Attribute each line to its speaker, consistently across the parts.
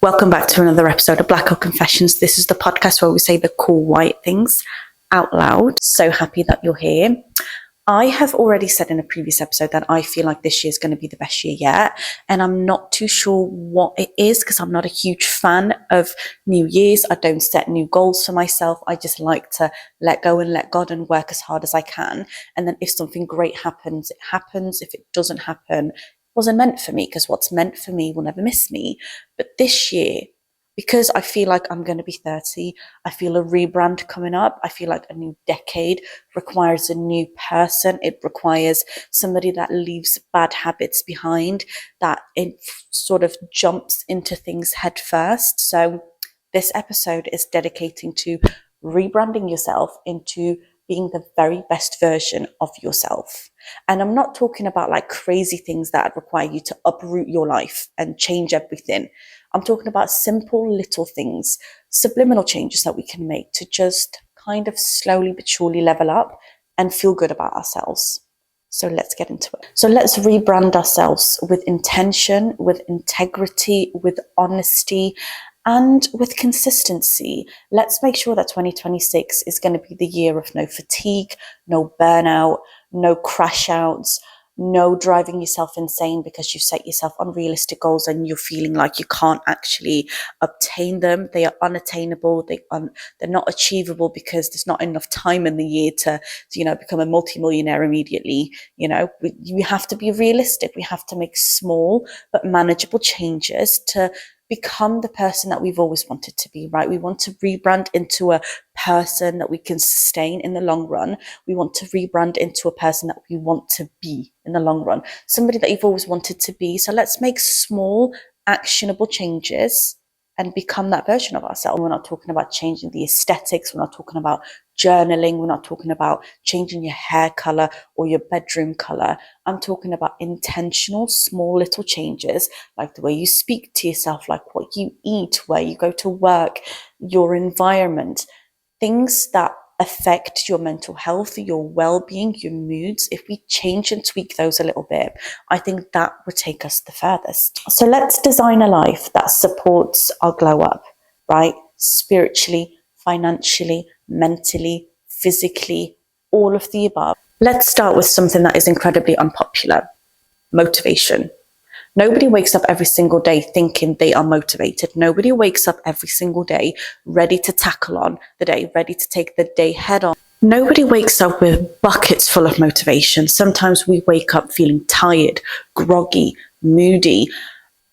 Speaker 1: Welcome back to another episode of Black Girl Confessions. This is the podcast where we say the cool white things out loud. So happy that you're here. I have already said in a previous episode that I feel like this year is going to be the best year yet. And I'm not too sure what it is because I'm not a huge fan of New Year's. I don't set new goals for myself. I just like to let go and let God and work as hard as I can. And then if something great happens, it happens. If it doesn't happen, it wasn't meant for me, because what's meant for me will never miss me. But this year, because I feel like I'm going to be 30, I feel a rebrand coming up. I feel like a new decade requires a new person. It requires somebody that leaves bad habits behind, that it sort of jumps into things head first. So this episode is dedicating to rebranding yourself into being the very best version of yourself. And I'm not talking about like crazy things that require you to uproot your life and change everything. I'm talking about simple little things, subliminal changes that we can make to just kind of slowly but surely level up and feel good about ourselves. So let's get into it. So let's rebrand ourselves with intention, with integrity, with honesty, and with consistency. Let's make sure that 2026 is going to be the year of no fatigue, no burnout, no crash outs, no driving yourself insane because you set yourself unrealistic goals and you're feeling like you can't actually obtain them. They are unattainable. They're not achievable because there's not enough time in the year to become a multimillionaire immediately. We have to be realistic. We have to make small but manageable changes to become the person that we've always wanted to be, right? We want to rebrand into a person that we can sustain in the long run. We want to rebrand into a person that we want to be in the long run, somebody that you've always wanted to be. So let's make small, actionable changes and become that version of ourselves. We're not talking about changing the aesthetics. We're not talking about journaling. We're not talking about changing your hair color or your bedroom color. I'm talking about intentional, small little changes, like the way you speak to yourself, like what you eat, where you go to work, your environment, things that affect your mental health, your well-being, your moods. If we change and tweak those a little bit, I think that would take us the furthest. So let's design a life that supports our glow up, right? Spiritually, financially, mentally, physically, all of the above. Let's start with something that is incredibly unpopular: motivation. Nobody wakes up every single day thinking they are motivated. Nobody wakes up every single day ready to tackle on the day, ready to take the day head on. Nobody wakes up with buckets full of motivation. Sometimes we wake up feeling tired, groggy, moody,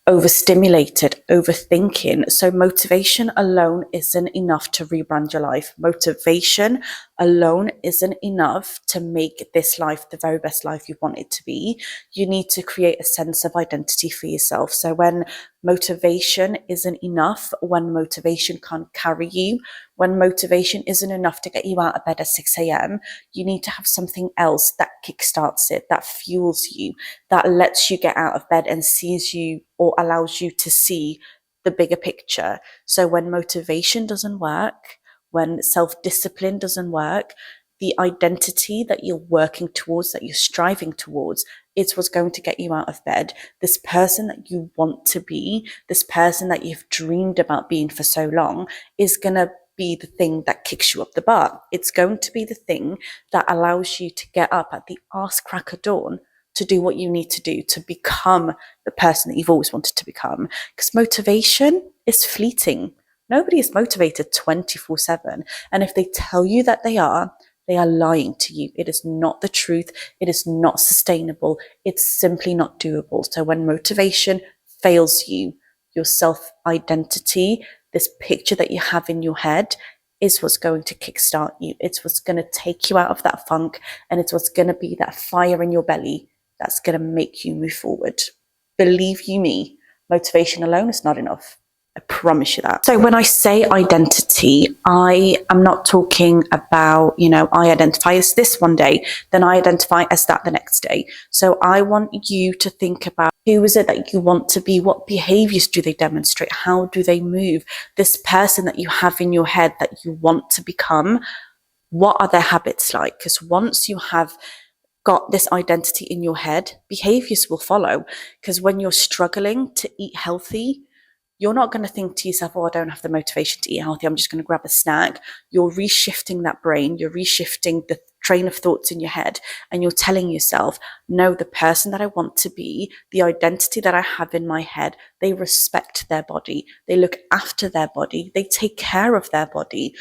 Speaker 1: overstimulated, overthinking. So motivation alone isn't enough to rebrand your life. Motivation alone isn't enough to make this life the very best life you want it to be. You need to create a sense of identity for yourself. So when motivation isn't enough, when motivation can't carry you, when motivation isn't enough to get you out of bed at 6 a.m., you need to have something else that kickstarts it, that fuels you, that lets you get out of bed and sees you or allows you to see the bigger picture. So when motivation doesn't work, when self-discipline doesn't work, the identity that you're working towards, that you're striving towards, is what's going to get you out of bed. This person that you want to be, this person that you've dreamed about being for so long, is going to be the thing that kicks you up the butt. It's going to be the thing that allows you to get up at the arse crack of dawn to do what you need to do to become the person that you've always wanted to become. Because motivation is fleeting. Nobody is motivated 24/7. And if they tell you that they are lying to you. It is not the truth. It is not sustainable. It's simply not doable. So when motivation fails you, your self-identity, this picture that you have in your head, is what's going to kickstart you. It's what's going to take you out of that funk, and it's what's going to be that fire in your belly that's going to make you move forward. Believe you me, motivation alone is not enough. I promise you that. So when I say identity, I am not talking about, I identify as this one day, then I identify as that the next day. So I want you to think about, who is it that you want to be? What behaviors do they demonstrate? How do they move? This person that you have in your head that you want to become, what are their habits like? Because once you have got this identity in your head, behaviors will follow. Because when you're struggling to eat healthy, you're not going to think to yourself, oh, I don't have the motivation to eat healthy, I'm just going to grab a snack. You're reshifting that brain, you're reshifting the train of thoughts in your head, and you're telling yourself, no, the person that I want to be, the identity that I have in my head, they respect their body, they look after their body, they take care of their body.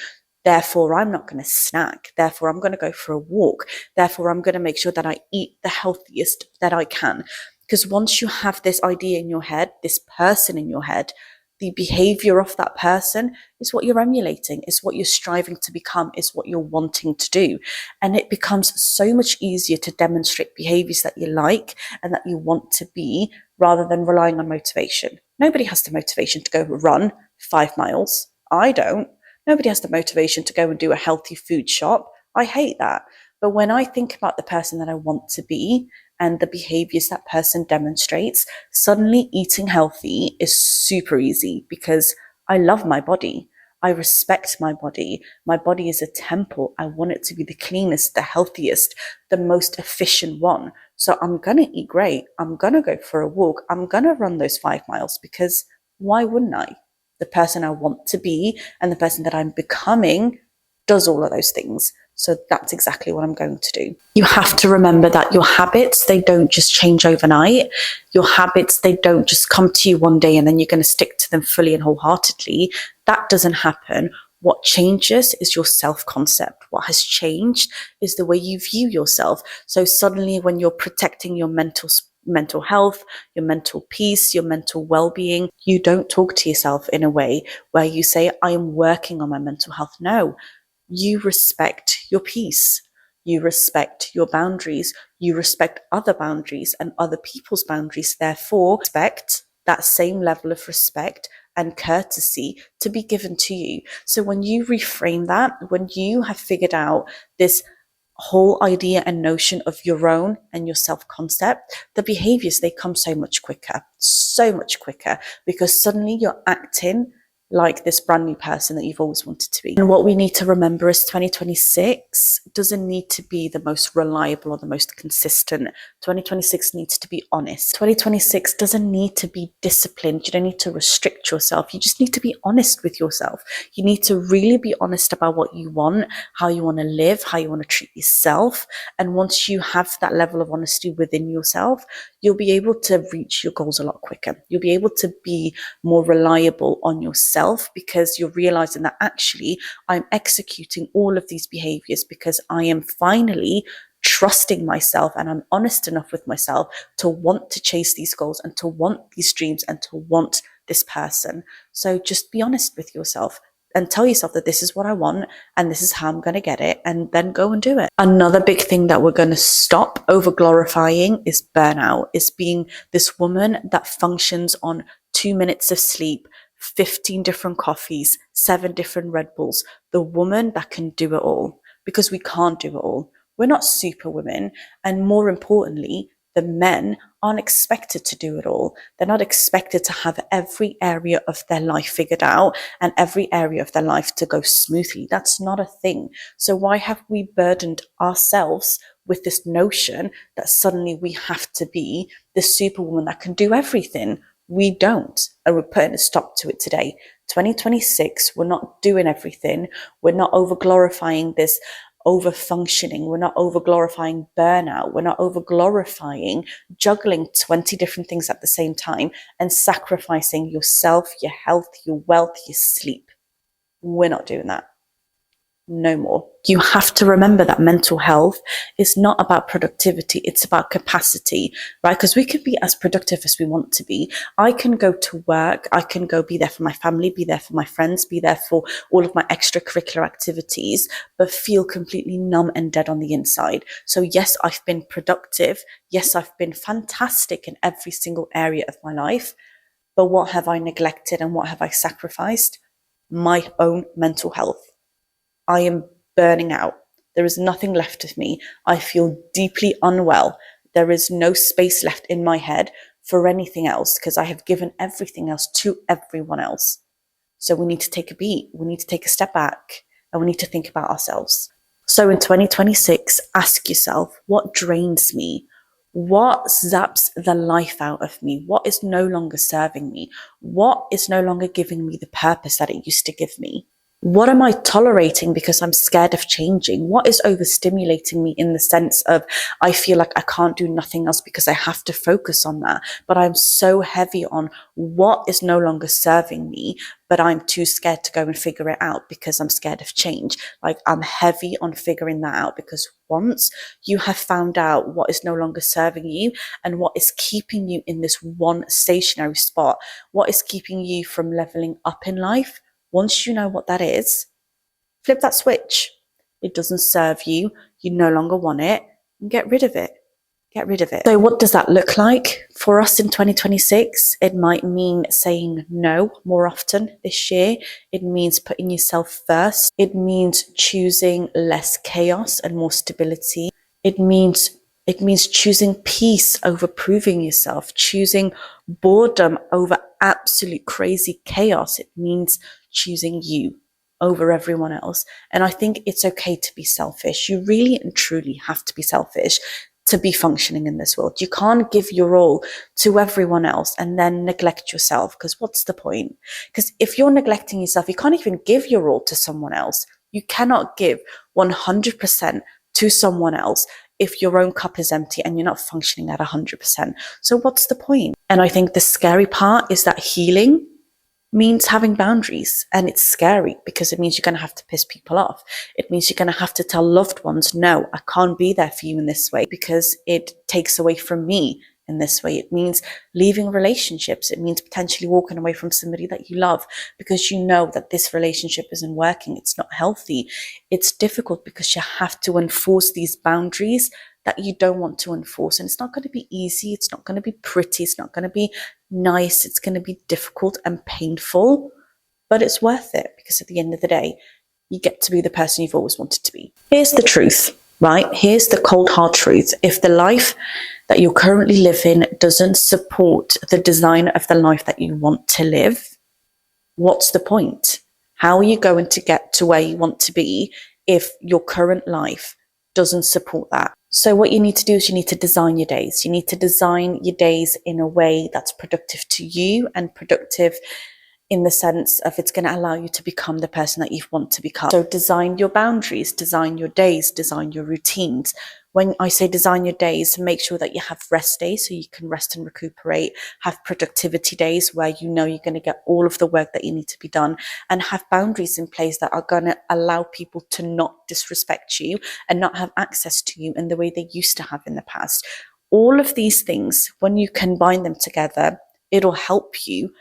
Speaker 1: Therefore, I'm not going to snack. Therefore, I'm going to go for a walk. Therefore, I'm going to make sure that I eat the healthiest that I can. Because once you have this idea in your head, this person in your head, the behavior of that person is what you're emulating, is what you're striving to become, is what you're wanting to do. And it becomes so much easier to demonstrate behaviors that you like and that you want to be, rather than relying on motivation. Nobody has the motivation to go run 5 miles. I don't. Nobody has the motivation to go and do a healthy food shop. I hate that. But when I think about the person that I want to be and the behaviors that person demonstrates, suddenly eating healthy is super easy because I love my body. I respect my body. My body is a temple. I want it to be the cleanest, the healthiest, the most efficient one. So I'm going to eat great. I'm going to go for a walk. I'm going to run those 5 miles because why wouldn't I? The person I want to be and the person that I'm becoming does all of those things. So that's exactly what I'm going to do. You have to remember that your habits, they don't just change overnight. Your habits, they don't just come to you one day and then you're going to stick to them fully and wholeheartedly. That doesn't happen. What changes is your self-concept. What has changed is the way you view yourself. So suddenly when you're protecting your mental health, your mental peace, your mental well-being, you don't talk to yourself in a way where you say, I am working on my mental health. No, you respect your peace. You respect your boundaries. You respect other boundaries and other people's boundaries. Therefore, expect that same level of respect and courtesy to be given to you. So when you reframe that, when you have figured out this whole idea and notion of your own and your self-concept, the behaviors, they come so much quicker, because suddenly you're acting like this brand new person that you've always wanted to be. And what we need to remember is 2026 doesn't need to be the most reliable or the most consistent. 2026 needs to be honest. 2026 doesn't need to be disciplined. You don't need to restrict yourself. You just need to be honest with yourself. You need to really be honest about what you want, how you want to live, how you want to treat yourself. And once you have that level of honesty within yourself, you'll be able to reach your goals a lot quicker. You'll be able to be more reliable on yourself, because you're realizing that actually I'm executing all of these behaviors because I am finally trusting myself and I'm honest enough with myself to want to chase these goals and to want these dreams and to want this person. So just be honest with yourself and tell yourself that this is what I want and this is how I'm going to get it, and then go and do it. Another big thing that we're going to stop over glorifying is burnout, is being this woman that functions on 2 minutes of sleep, 15 different coffees, 7 different Red Bulls, the woman that can do it all, because we can't do it all. We're not super women. And more importantly, the men aren't expected to do it all. They're not expected to have every area of their life figured out and every area of their life to go smoothly. That's not a thing. So why have we burdened ourselves with this notion that suddenly we have to be the superwoman that can do everything? We don't, and we're putting a stop to it today. 2026, we're not doing everything. We're not over glorifying this over functioning. We're not over glorifying burnout. We're not over glorifying juggling 20 different things at the same time and sacrificing yourself, your health, your wealth, your sleep. We're not doing that. No more. You have to remember that mental health is not about productivity, it's about capacity, right? Because we can be as productive as we want to be. I can go to work, I can go be there for my family, be there for my friends, be there for all of my extracurricular activities, but feel completely numb and dead on the inside. So yes, I've been productive. Yes, I've been fantastic in every single area of my life. But what have I neglected and what have I sacrificed? My own mental health. I am burning out. There is nothing left of me. I feel deeply unwell. There is no space left in my head for anything else because I have given everything else to everyone else. So we need to take a beat. We need to take a step back and we need to think about ourselves. So in 2026, ask yourself, what drains me? What zaps the life out of me? What is no longer serving me? What is no longer giving me the purpose that it used to give me? What am I tolerating because I'm scared of changing? What is overstimulating me in the sense of I feel like I can't do nothing else because I have to focus on that? But I'm so heavy on what is no longer serving me, but I'm too scared to go and figure it out because I'm scared of change. Like, I'm heavy on figuring that out, because once you have found out what is no longer serving you and what is keeping you in this one stationary spot, what is keeping you from leveling up in life, once you know what that is, flip that switch. It doesn't serve you. You no longer want it, and get rid of it. Get rid of it. So what does that look like for us in 2026? It might mean saying no more often this year. It means putting yourself first. It means choosing less chaos and more stability. It means choosing peace over proving yourself, choosing boredom over absolute crazy chaos. It means choosing you over everyone else. And I think it's okay to be selfish. You really and truly have to be selfish to be functioning in this world. You can't give your all to everyone else and then neglect yourself, because what's the point? Because if you're neglecting yourself, you can't even give your all to someone else. You cannot give 100% to someone else if your own cup is empty and you're not functioning at 100%. So what's the point? And I think the scary part is that healing means having boundaries, and it's scary because it means you're going to have to piss people off. It means you're going to have to tell loved ones, no, I can't be there for you in this way because it takes away from me in this way. It means leaving relationships. It means potentially walking away from somebody that you love because you know that this relationship isn't working. It's not healthy. It's difficult because you have to enforce these boundaries that you don't want to enforce. And it's not going to be easy. It's not going to be pretty. It's not going to be nice. It's going to be difficult and painful, but it's worth it because at the end of the day, you get to be the person you've always wanted to be. Here's the truth, right? Here's the cold hard truth. If the life that you're currently living doesn't support the design of the life that you want to live, what's the point? How are you going to get to where you want to be if your current life doesn't support that? So what you need to do is you need to design your days. You need to design your days in a way that's productive to you, and productive in the sense of it's going to allow you to become the person that you want to become. So design your boundaries, design your days, design your routines. When I say design your days, make sure that you have rest days so you can rest and recuperate, have productivity days where you know you're going to get all of the work that you need to be done, and have boundaries in place that are going to allow people to not disrespect you and not have access to you in the way they used to have in the past. All of these things, when you combine them together, it'll help you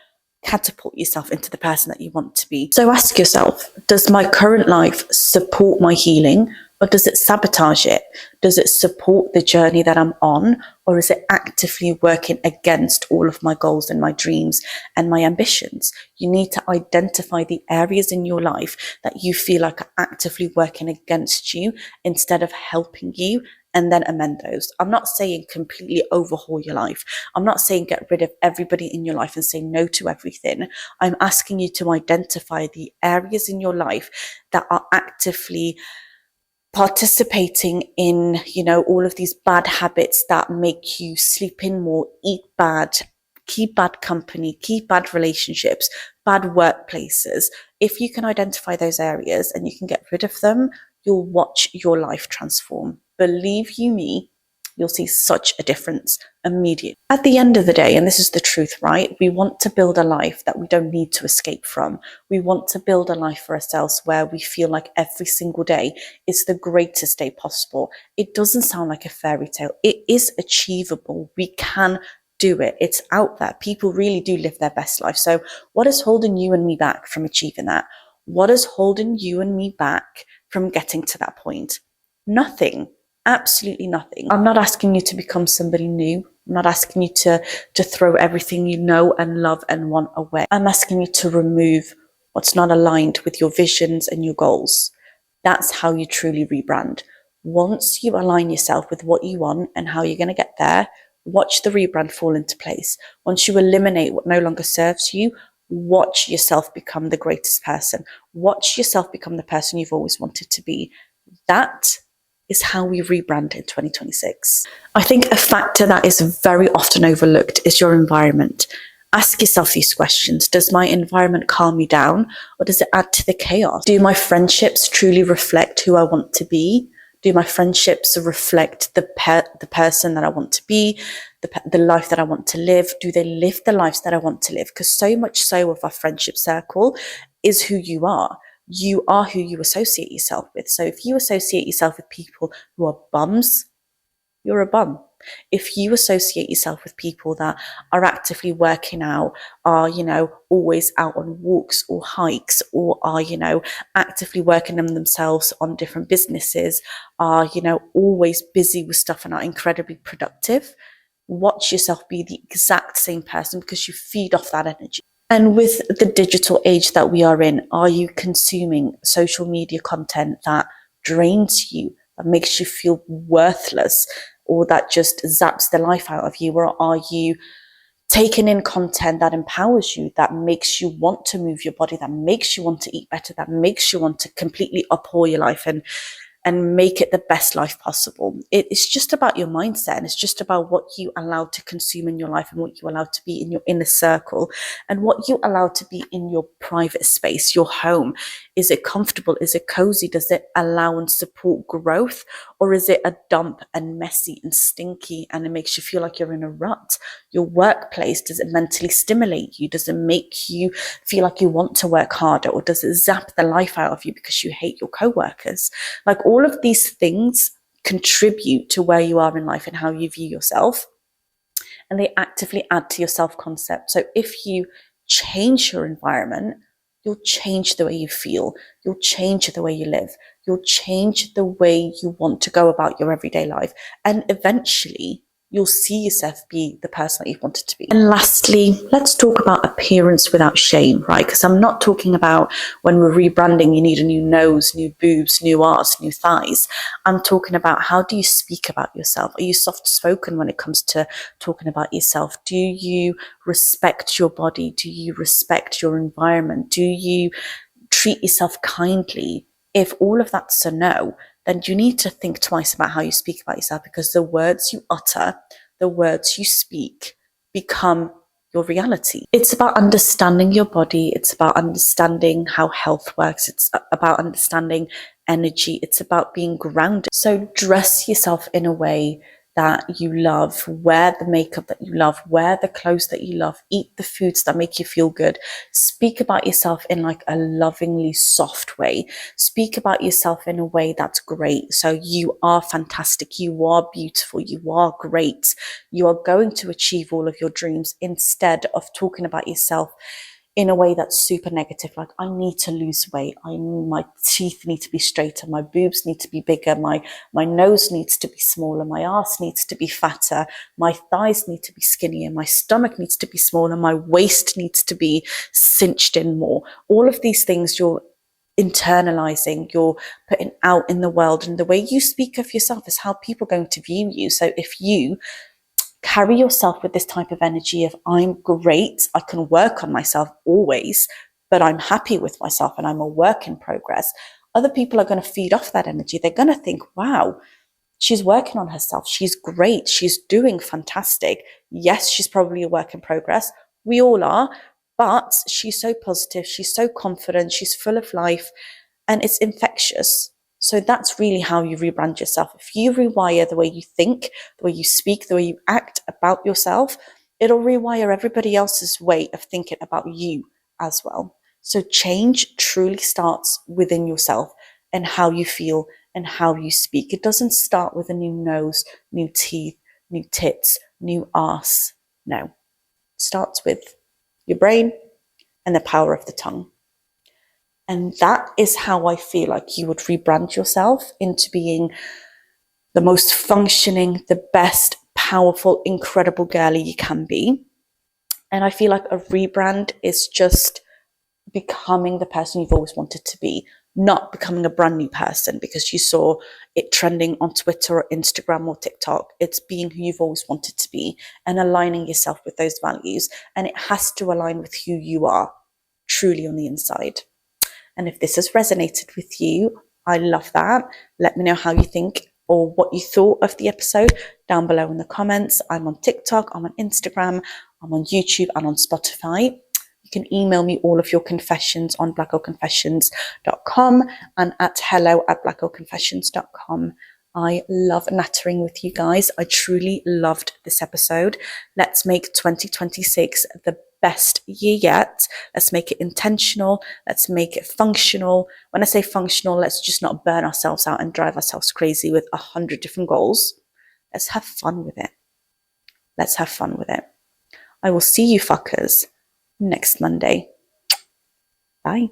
Speaker 1: catapult yourself into the person that you want to be. So ask yourself, does my current life support my healing, or does it sabotage it? Does it support the journey that I'm on, or is it actively working against all of my goals and my dreams and my ambitions? You need to identify the areas in your life that you feel like are actively working against you instead of helping you, and then amend those. I'm not saying completely overhaul your life. I'm not saying get rid of everybody in your life and say no to everything. I'm asking you to identify the areas in your life that are actively participating in, all of these bad habits that make you sleep in more, eat bad, keep bad company, keep bad relationships, bad workplaces. If you can identify those areas and you can get rid of them, you'll watch your life transform. Believe you me, you'll see such a difference immediately. At the end of the day, and this is the truth, right? We want to build a life that we don't need to escape from. We want to build a life for ourselves where we feel like every single day is the greatest day possible. It doesn't sound like a fairy tale. It is achievable. We can do it. It's out there. People really do live their best life. So what is holding you and me back from achieving that? What is holding you and me back from getting to that point? Nothing. Absolutely nothing. I'm not asking you to become somebody new. I'm not asking you to throw everything you know and love and want away. I'm asking you to remove what's not aligned with your visions and your goals. That's how you truly rebrand. Once you align yourself with what you want and how you're going to get there, watch the rebrand fall into place. Once you eliminate what no longer serves you, watch yourself become the greatest person. Watch yourself become the person you've always wanted to be. That is how we rebrand in 2026. I think a factor that is very often overlooked is your environment. Ask yourself these questions. Does my environment calm me down, or does it add to the chaos? Do my friendships truly reflect who I want to be? Do my friendships reflect the person that I want to be, the life that I want to live? Do they live the lives that I want to live? Because so much so of our friendship circle is who you are. You are who you associate yourself with. So if you associate yourself with people who are bums, you're a bum. If you associate yourself with people that are actively working out, are, always out on walks or hikes, or are, actively working on themselves on different businesses, are, always busy with stuff and are incredibly productive, watch yourself be the exact same person, because you feed off that energy. And with the digital age that we are in, are you consuming social media content that drains you, that makes you feel worthless, or that just zaps the life out of you? Or are you taking in content that empowers you, that makes you want to move your body, that makes you want to eat better, that makes you want to completely uphold your life and make it the best life possible? It's just about your mindset, and it's just about what you allow to consume in your life, and what you allow to be in your inner circle, and what you allow to be in your private space, your home. Is it comfortable? Is it cozy? Does it allow and support growth? Or is it a dump and messy and stinky, and it makes you feel like you're in a rut? Your workplace, does it mentally stimulate you? Does it make you feel like you want to work harder? Or does it zap the life out of you because you hate your co-workers? Like, all of these things contribute to where you are in life and how you view yourself, and they actively add to your self-concept. So if you change your environment, you'll change the way you feel, you'll change the way you live, you'll change the way you want to go about your everyday life, and eventually you'll see yourself be the person that you wanted to be. And lastly, let's talk about appearance without shame, right? Because I'm not talking about when we're rebranding, you need a new nose, new boobs, new arse, new thighs. I'm talking about, how do you speak about yourself? Are you soft-spoken when it comes to talking about yourself? Do you respect your body? Do you respect your environment? Do you treat yourself kindly? If all of that's a no, then you need to think twice about how you speak about yourself, because the words you utter, the words you speak, become your reality. It's about understanding your body. It's about understanding how health works. It's about understanding energy. It's about being grounded. So dress yourself in a way that you love, wear the makeup that you love, wear the clothes that you love, eat the foods that make you feel good, speak about yourself in like a lovingly soft way, speak about yourself in a way that's great. So you are fantastic, you are beautiful, you are great, you are going to achieve all of your dreams, instead of talking about yourself in a way that's super negative, like, I need to lose weight, my teeth need to be straighter, my boobs need to be bigger, my nose needs to be smaller, my ass needs to be fatter, my thighs need to be skinnier, my stomach needs to be smaller, my waist needs to be cinched in more. All of these things you're internalizing, you're putting out in the world, and the way you speak of yourself is how people are going to view you. So if you carry yourself with this type of energy of, I'm great, I can work on myself always, but I'm happy with myself and I'm a work in progress, other people are going to feed off that energy. They're going to think, wow, she's working on herself, she's great, she's doing fantastic. Yes, she's probably a work in progress, we all are, but she's so positive, she's so confident, she's full of life, and it's infectious. So that's really how you rebrand yourself. If you rewire the way you think, the way you speak, the way you act about yourself, it'll rewire everybody else's way of thinking about you as well. So change truly starts within yourself, and how you feel and how you speak. It doesn't start with a new nose, new teeth, new tits, new arse. No, it starts with your brain and the power of the tongue. And that is how I feel like you would rebrand yourself into being the most functioning, the best, powerful, incredible girly you can be. And I feel like a rebrand is just becoming the person you've always wanted to be, not becoming a brand new person because you saw it trending on Twitter or Instagram or TikTok. It's being who you've always wanted to be and aligning yourself with those values. And it has to align with who you are truly on the inside. And if this has resonated with you, I love that. Let me know how you think or what you thought of the episode down below in the comments. I'm on TikTok, I'm on Instagram, I'm on YouTube and on Spotify. You can email me all of your confessions on blackoutconfessions.com and at hello@blackoutconfessions.com. I love nattering with you guys. I truly loved this episode. Let's make 2026 the best year yet. Let's make it intentional. Let's make it functional. When I say functional, let's just not burn ourselves out and drive ourselves crazy with 100 different goals. Let's have fun with it. Let's have fun with it. I will see you fuckers next Monday. Bye.